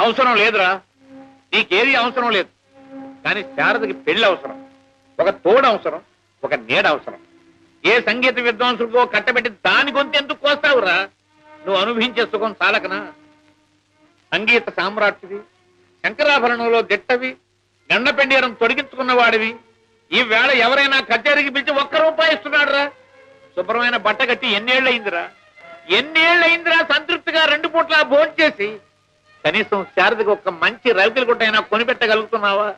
అవసరం లేదురా, నీకేది అవసరం లేదు. కానీ శారదకి పెళ్లి అవసరం, ఒక తోడు అవసరం, ఒక నీడ అవసరం. ఏ సంగీత విద్వాంసుడికో కట్టబెట్టి దాని గొంతు ఎందుకు కోస్తావురా? నువ్వు అనుభవించే సుఖం చాలకనా? సంగీత సామ్రాట్టివి, శంకరాభరణంలో దిట్టవి, గండపెండీరం తొడిగించుకున్న వాడివి. ఈ వేళ ఎవరైనా కచేరీకి పిలిచి ₹1 ఇస్తున్నాడు రా. శుభ్రమైన బట్ట కట్టి ఎన్నేళ్లయిందిరా సంతృప్తిగా 2 పూట్ల భోంచేసి. కనీసం శారదకి ఒక మంచి రవికలు గుట్టైనా కొనిపెట్టగలుగుతున్నావా?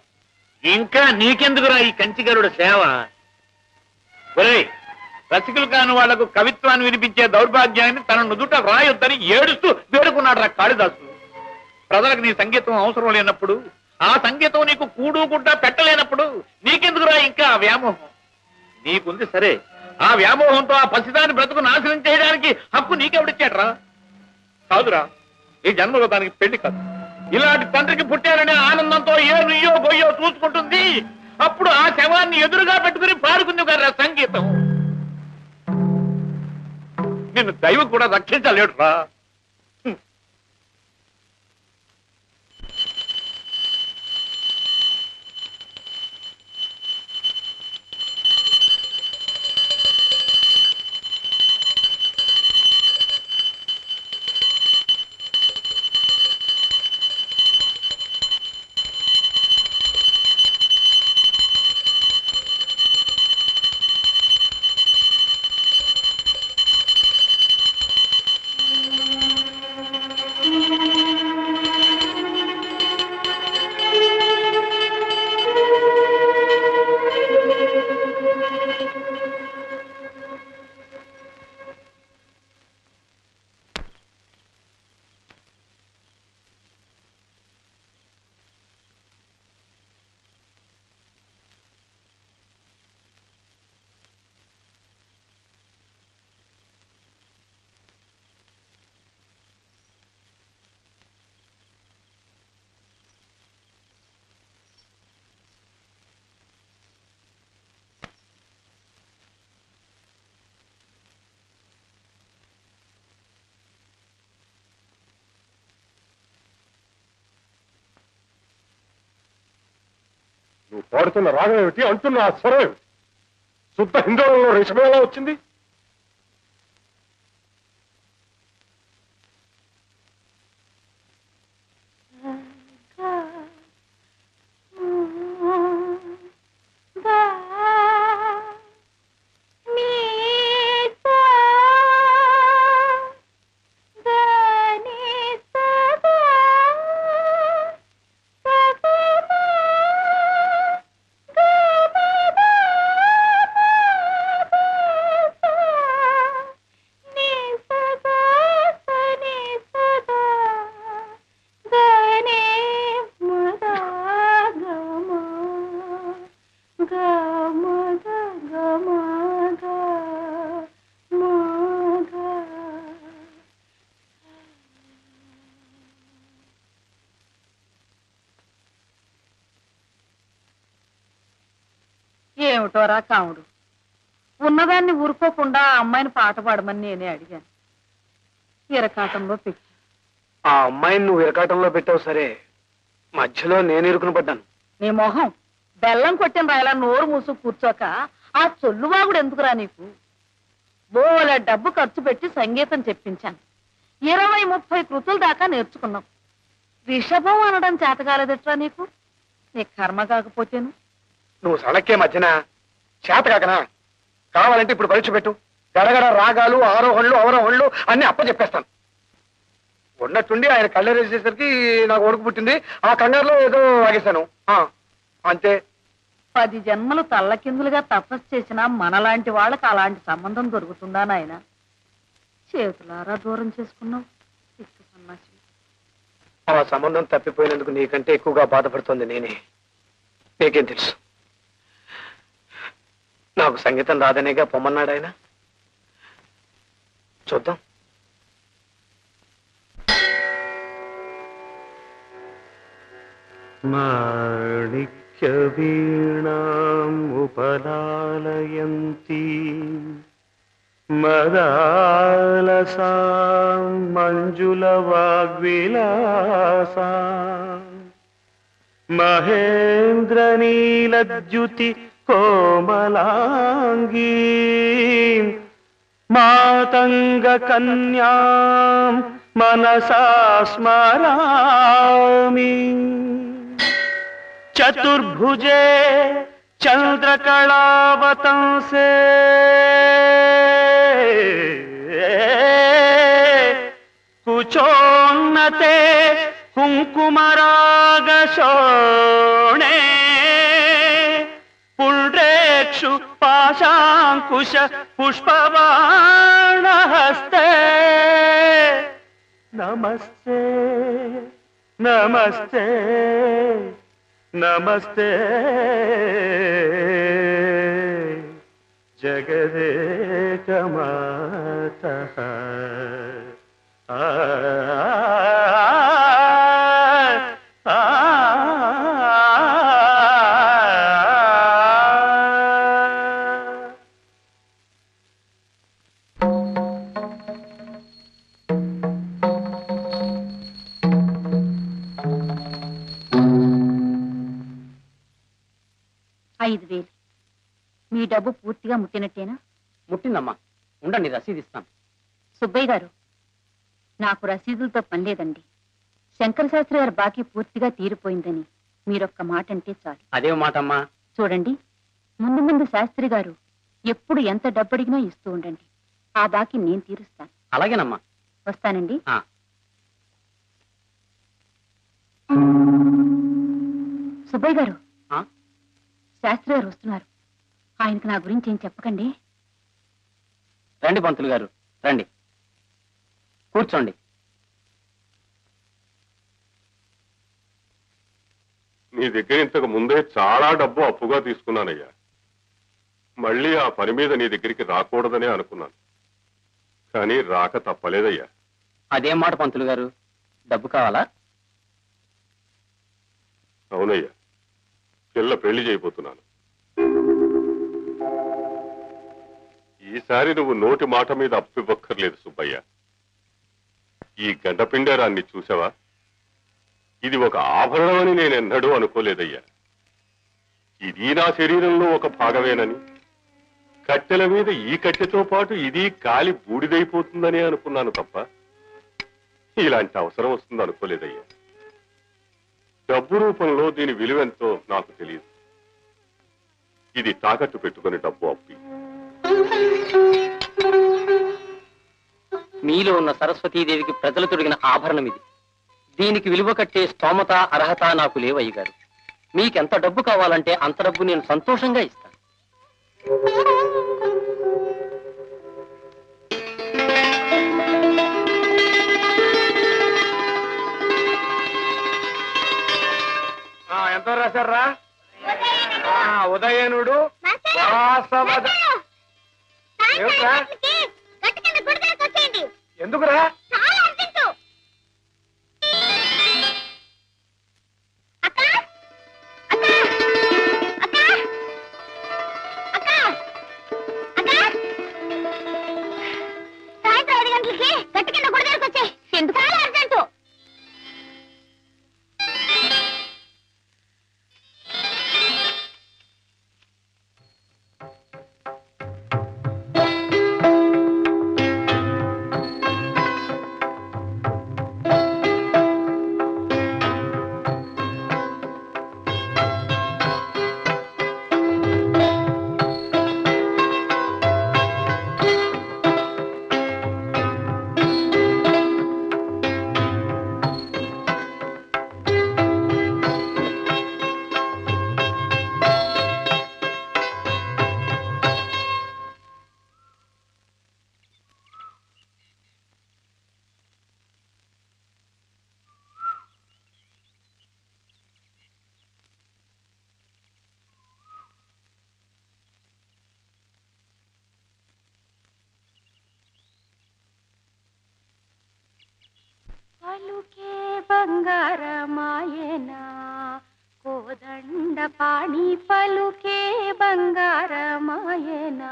ఇంకా నీకెందుకురా ఈ కంచిగరుడు సేవ? ఒరేయ్, రసికులు కాని వాళ్లకు కవిత్వాన్ని వినిపించే దౌర్భాగ్యాన్ని తన నుదుట రాయొద్దని ఏడుస్తూ వేడుకున్నాడు రా కాళిదాసు. ప్రజలకు నీ సంగీతం అవసరం లేనప్పుడు, ఆ సంగీతం నీకు కూడు గుడ్డ పెట్టలేనప్పుడు నీకెందుకురా ఇంకా ఆ వ్యామోహం? నీకుంది సరే, ఆ వ్యామోహంతో ఆ పసిదాని బ్రతుకు నాశనం చేయడానికి హక్కు నీకెవడిచ్చాడ్రా? కాదురా, ఈ జన్మలో దానికి పెళ్లి కాదు. ఇలాంటి తండ్రికి పుట్టారనే ఆనందంతో ఏ నుయ్యో గొయ్యో చూసుకుంటుంది. అప్పుడు ఆ శవాన్ని ఎదురుగా పెట్టుకుని పాడుకుంది కదా సంగీతం. నిన్ను దైవం కూడా రక్షించలేడురా. నువ్వు పాడుతున్న రాగం ఏమిటి, అంటున్న ఆ స్వరం ఏమిటి? శుద్ధ హిందువులలో రేషమే ఎలా వచ్చింది? ఏమిటోరా కాముడు, ఉన్నదాన్ని ఊరుకోకుండా ఆ అమ్మాయిని పాట పాడమని నేనే అడిగాను. ఇరకాటంలో పెట్టి ఆ అమ్మాయిని నువ్వు ఇరకాటంలో పెట్టావు సరే, మధ్యలో నేను ఇరుకుని పడ్డాను. నీ మొహం బెల్లం కొట్టిన రాయలా నోరు మూసు కూర్చోక ఆ చొల్లువాగుడు ఎందుకురా నీకు? బోల డబ్బు ఖర్చు పెట్టి సంగీతం చెప్పించాను. 20-30 కృతుల దాకా నేర్చుకున్నావు. రిషభం అనడం చేతకాలేదట్రా నీకు? నీ కర్మ కాకపోతేను. నువ్వు సడక్కే మధ్యన చేత కాకనా? కావాలంటే ఇప్పుడు పరీక్ష పెట్టు. గడగడ రాగాలు, ఆరోహణలు, అవరోహణలు అన్ని అప్పచెప్పేస్తాను. ఉన్నట్టుండి ఆయన కళ్ళరేసేసరికి నాకు వణుకు పుట్టింది. ఆ కంగారులో ఏదో వాగేశాను, అంతే. 10 జన్మలు తల్లకిందులుగా తపస్సు చేసినా మనలాంటి వాళ్ళకి అలాంటి సంబంధం దొరుకుతుందా నాయన? చేతులారా దూరం చేసుకున్నావు. సన్నాసి. ఆ సంబంధం తప్పిపోయినందుకు నీకంటే ఎక్కువగా బాధపడుతోంది నేనే. నీకేం తెలుసు? నాకు సంగీతం రాదనేగా పొమ్మన్నాడు ఆయన. చూద్దాం. మాణిక్య వీణాం ఉపలాలయంతి మదాలసా మంజుల వాగ్విలాసా మహేంద్ర నీలద్యుతి కోమలాంగీ మాతంగ కన్యా మనసా స్మరామి చతుర్భుజే చంద్రకళావతంసే కుచోన్నతే కుంకుమరాగశోణే పుండ్రేక్షు పాశాంకుశ పుష్పబాణహస్తే నమస్తే నమస్తే నమస్తే జగదేకమాతః మీ డబ్బు పూర్తిగా ముట్టినట్టేనా? ముట్టిందమ్మా, ఉండండి రసీదు ఇస్తాను. సుబ్బయ్య గారు, నాకు రసీదులతో పని లేదండి. శంకర శాస్త్రి గారి బాకీ పూర్తిగా తీరిపోయిందని మీరొక్క మాట అంటే చాలు. అదే మాటమ్మా. చూడండి, ముందు ముందు శాస్త్రి గారు ఎప్పుడు ఎంత డబ్బు అడిగినా ఇస్తూ ఉండండి. ఆ బాకీ నేను తీరుస్తాను. అలాగేనమ్మా. వస్తానండి. సుబ్బయ్య గారు, శాస్త్రి గారు వస్తున్నారు. ఆయనకు నా గురించి ఏం చెప్పకండి. రండి పంతులు గారు, రండి, కూర్చోండి. నీ దగ్గర ఇంతకు ముందే చాలా డబ్బు అప్పుగా తీసుకున్నానయ్యా. మళ్ళీ ఆ పని మీద నీ దగ్గరికి రాకూడదనే అనుకున్నాను, కానీ రాక తప్పలేదయ్యా. అదేం మాట పంతులు గారు, డబ్బు కావాలా? అవునయ్యా, పిల్ల పెళ్లి చేయబోతున్నాను. ఈసారి నువ్వు నోటి మాట మీద అప్పు ఇవ్వక్కర్లేదు సుబ్బయ్య. ఈ గండపిండారాన్ని చూసావా? ఇది ఒక ఆభరణం అని నేనెన్నడూ అనుకోలేదయ్యా. ఇది నా శరీరంలో ఒక భాగమేనని, కట్టెల మీద ఈ కట్టెతో పాటు ఇది కాలి బూడిదైపోతుందని అనుకున్నాను తప్ప ఇలాంటి అవసరం వస్తుంది అనుకోలేదయ్యా. డబ్బు రూపంలో దీని విలువెంతో నాకు తెలియదు. ఇది తాకట్టు పెట్టుకుని డబ్బు అప్పి. మీలో ఉన్న సరస్వతీదేవికి ప్రజలు తొడిగిన ఆభరణం ఇది. దీనికి విలువ కట్టే స్తోమత అర్హత నాకు లేవయ్య గారు. మీకెంత డబ్బు కావాలంటే అంత డబ్బు నేను సంతోషంగా ఇస్తాను. ఎంత రాశారా? ఉదయనుడు ఎందుకురా? సాయంత్రం 5 గంటలకి గట్టు కింద గుడి దగ్గరకు వచ్చే. ఎందుకు అర్జెంటు? పలుకే బంగారమాయనా కోదండ పాణి పలుకే బంగారమాయనా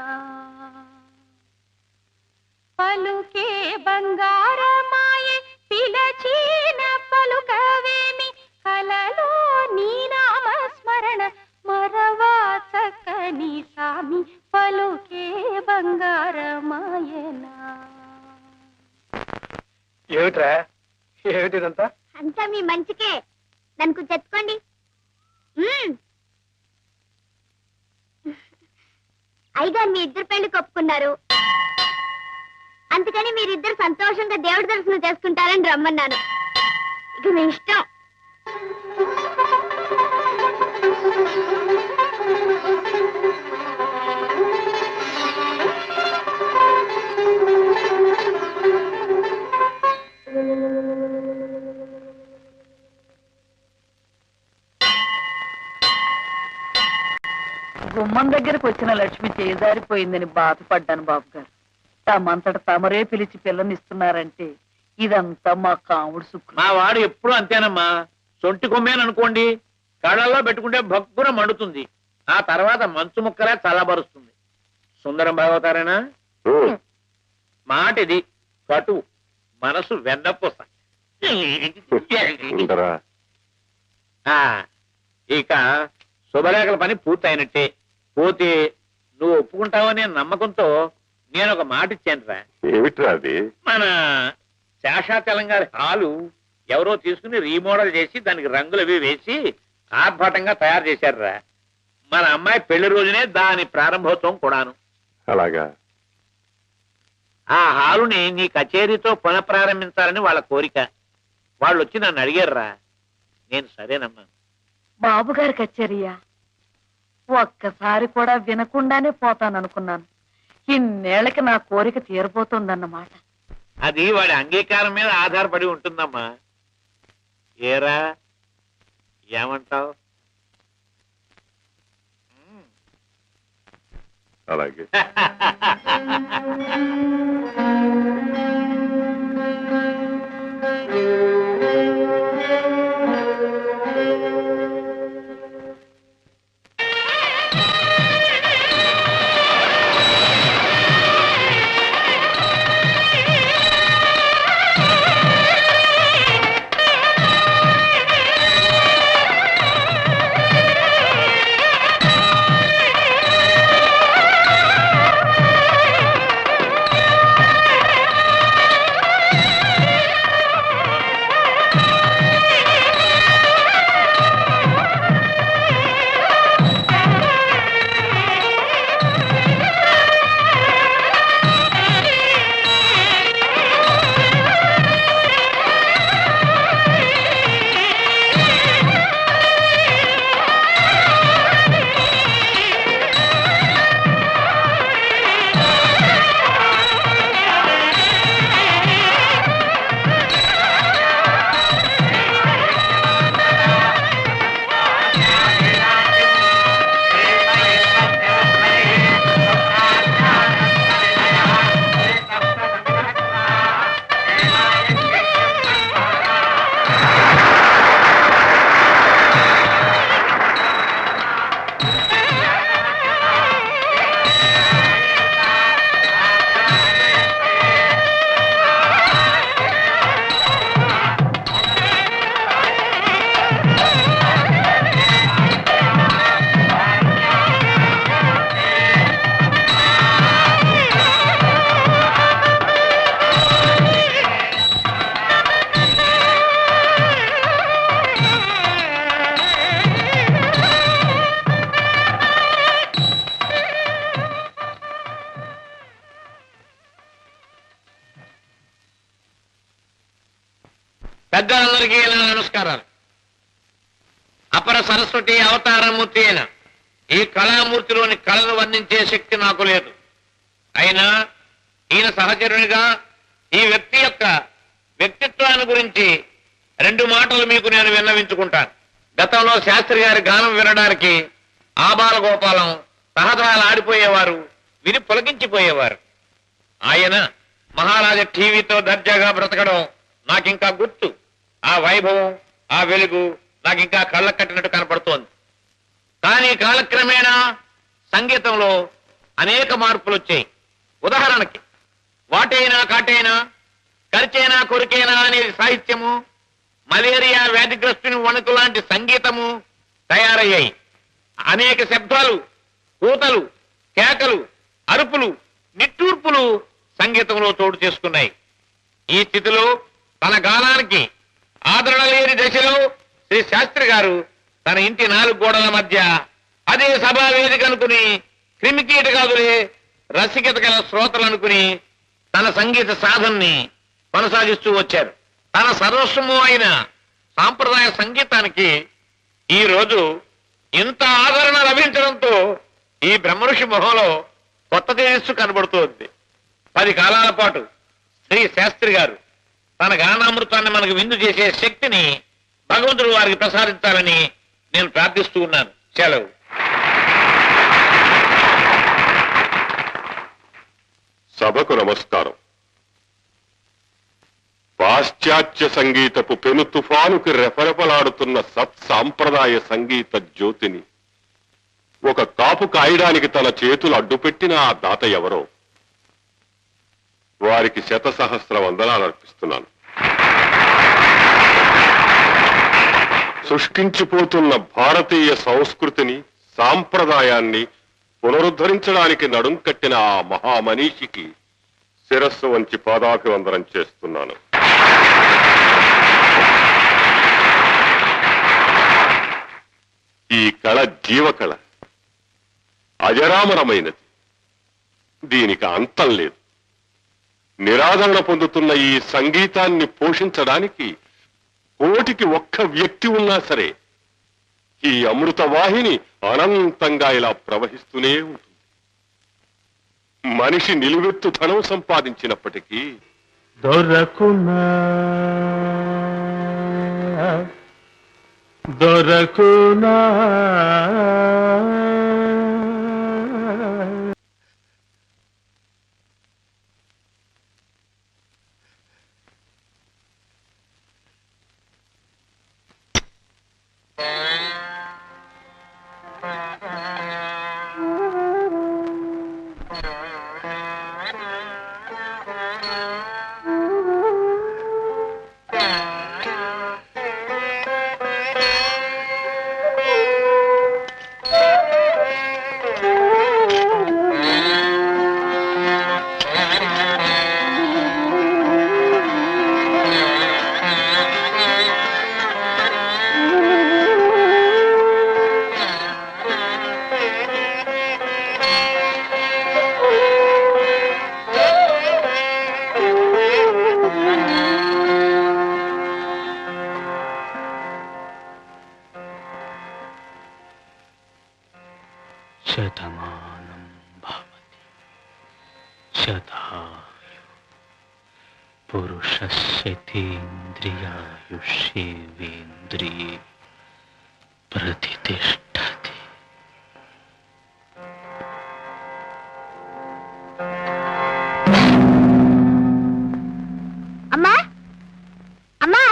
పలుకే బంగారమాయే పిలచీన పలుకవేమి కలలో నీ నామస్మరణ మరవా చక్కని సామి పలుకే బంగారమాయనా. ఏమిట్రా ఏమిటిదంతా? అంతా మీ మంచికే, నన్ను కొంచెం ఎత్తుకోండి. అయ్యగారు మీ ఇద్దరు పెళ్లి కొప్పుకున్నారు, అందుకని మీరిద్దరు సంతోషంగా దేవుడి దర్శనం చేసుకుంటారని రమ్మన్నాను. ఇక మీ ఇష్టం. గుమ్మం దగ్గరకు వచ్చిన లక్ష్మి చేజారిపోయిందని బాధపడ్డాను బాబు గారు. తమంతట తమరే పిలిచి పిల్లనిస్తున్నారంటే ఇదంతా మా కాముడు సుఖం. మా వాడు ఎప్పుడు అంతేనమ్మా. సొంటి కొమ్మేననుకోండి, కళ్ళల్లో పెట్టుకుంటే భక్కున మండుతుంది, ఆ తర్వాత మంచు ముక్కలా చల్లబరుస్తుంది. సుందరం భాగవతారేనా? మాట ఇది కటు, మనసు వెన్నపూస. ఇక శుభలేఖల పని పూర్తయినట్టే. పోతే నువ్వు ఒప్పుకుంటావనే నమ్మకంతో నేను ఒక మాట ఇచ్చానురా. ఏమిట్రా అది? మన శేషాచలం గారి హాలు ఎవరో తీసుకుని రీమోడల్ చేసి దానికి రంగులవి వేసి ఆర్భాటంగా తయారు చేశారురా. మన అమ్మాయి పెళ్లి రోజునే దాని ప్రారంభోత్సవం కూడాను. అలాగా? ఆ హాలుని నీ కచేరీతో పునఃప్రారంభించాలని వాళ్ళ కోరిక. వాళ్ళు వచ్చి నన్ను అడిగారురా. నేను సరేనమ్మా. బాబు గారి కచేరియా? ఒక్కసారి కూడా వినకుండానే పోతాననుకున్నాను. ఇన్నేళ్లకి నా కోరిక తీరబోతోందన్నమాట. అది వాడి అంగీకారం మీద ఆధారపడి ఉంటుందమ్మా. ఏరా ఏమంటావు? అలాగే. పెద్దలందరికీ ఇలా నమస్కారాలు. అపర సరస్వతి అవతారమూర్తి అయిన ఈ కళామూర్తిలోని కళను వర్ణించే శక్తి నాకు లేదు. అయినా ఈయన సహచరునిగా ఈ వ్యక్తి యొక్క వ్యక్తిత్వాన్ని గురించి 2 మాటలు మీకు నేను విన్నవించుకుంటాను. గతంలో శాస్త్రి గారి గానం వినడానికి ఆబాల గోపాలం సహజాలు ఆడిపోయేవారు, విని పులకించిపోయేవారు. ఆయన మహారాజా టీవీతో దర్జాగా బ్రతకడం నాకింకా గుర్తు. ఆ వైభవం, ఆ వెలుగు నాకింకా కళ్ళ కట్టినట్టు కనపడుతోంది. కానీ కాలక్రమేణా సంగీతంలో అనేక మార్పులు వచ్చాయి. ఉదాహరణకి వాటైనా కాటైనా, ఖర్చైనా కొరికైనా అనేది సాహిత్యము, మలేరియా వ్యాధిగ్రస్తుని వణుకు లాంటి సంగీతము తయారయ్యాయి. అనేక శబ్దాలు, కూతలు, కేకలు, అరుపులు, నిట్టూర్పులు సంగీతంలో చోటు చేసుకున్నాయి. ఈ స్థితిలో తన గానానికి ఆదరణ లేని దశలో శ్రీ శాస్త్రి గారు తన ఇంటి 4 గోడల మధ్య అదే సభా వేదిక అనుకుని క్రిమికీటకాదులే రసికత గల శ్రోతలు అనుకుని తన సంగీత సాధనని కొనసాగిస్తూ వచ్చారు. తన సర్వస్వము అయిన సాంప్రదాయ సంగీతానికి ఈ రోజు ఇంత ఆదరణ లభించడంతో ఈ బ్రహ్మఋషి మొహంలో కొత్త తేజస్సు కనబడుతోంది. 10 కాలాల పాటు శ్రీ శాస్త్రి గారు తన గానామృతాన్ని మనకు విందు చేసే శక్తిని భగవంతుడు వారికి ప్రసాదించాలని నేను ప్రార్థిస్తూ ఉన్నాను. సెలవు. సభకు నమస్కారం. పాశ్చాత్య సంగీతపు పెను తుఫానుకి రెపరెపలాడుతున్న సత్సాంప్రదాయ సంగీత జ్యోతిని ఒక కాపు కాయడానికి తన చేతులు అడ్డుపెట్టిన ఆ దాత ఎవరో వారికి 100,000 వందనాలు అర్పిస్తున్నాను. శుష్కించిపోతున్న భారతీయ సంస్కృతిని, సాంప్రదాయాన్ని పునరుద్ధరించడానికి నడుం కట్టిన ఆ మహామనీషికి శిరస్సు వంచి పాదాభివందనం చేస్తున్నాను. ఈ కళ జీవకళ, అజరామరమైనది. దీనికి అంతం లేదు. నిరాదరణ పొందుతున్న ఈ సంగీతాన్ని పోషించడానికి 1,000,000 ఒక్క వ్యక్తి ఉన్నా సరే ఈ అమృత వాహిని అనంతంగా ఇలా ప్రవహిస్తూనే ఉంటుంది. మనిషి నిలువెత్తు ధనం సంపాదించినప్పటికీ దొరకునా దొరకునా శతమానం భవతి శతాయు పురుషస్యేంద్రియాయుష్యేంద్రియే ప్రతిష్టతి. అమ్మా అమ్మా